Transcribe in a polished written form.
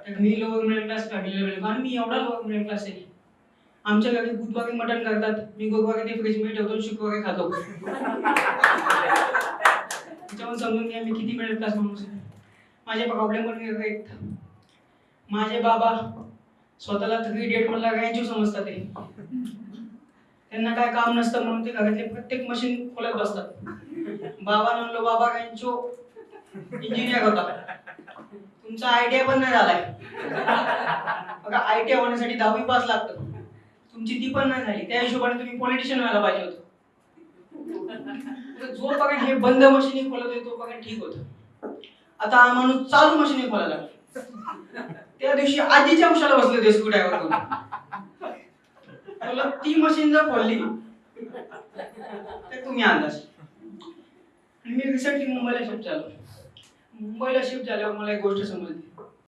मी lower middle class फॅमिलीला मिळतो आणि मी एवढा लोअर मिडल क्लास आहे. आमच्या घरी बुधवारी मटण करतात, मी गुरुवारी ते फ्रीज मध्ये ठेवतो, शुक्रवारी खातो. त्याच्यावर समजून घ्या मी किती मिडल क्लास माणूस आहे. माझे प्रॉब्लेम पण आहेत. माझे बाबा स्वतःला 3 डेट मधला गायचू समजतात ते. त्यांना काय काम नसतं म्हणून ते घरातले प्रत्येक मशीन खोलत बसतात. बाबा म्हणलो बाबा गायचो इंजिनियर होता. तुमचा आयटीआय पण नाही झालाय. बघा आयटीआय होण्यासाठी 10वी पास लागतं. तुमची ती पण नाही झाली. त्या हिशोबाने तुम्ही पॉलिटिशियन व्हायला पाहिजे होतं. जो बघा हे बंद मशीनी खोलत होतो बघा ठीक होतं. आता हा माणूस चालू मशीनी खोलायला लागला. त्या दिवशी आजीच्या उशाला बसले ते स्क्रू ड्रायव्हर करून. मला ती मशीन जर खोलली तर तुम्ही अंदाज. मी रिसेंटली मुंबईला शिफ्ट झालो. मुंबईला शिफ्ट झाल्यावर मला एक गोष्ट समजली.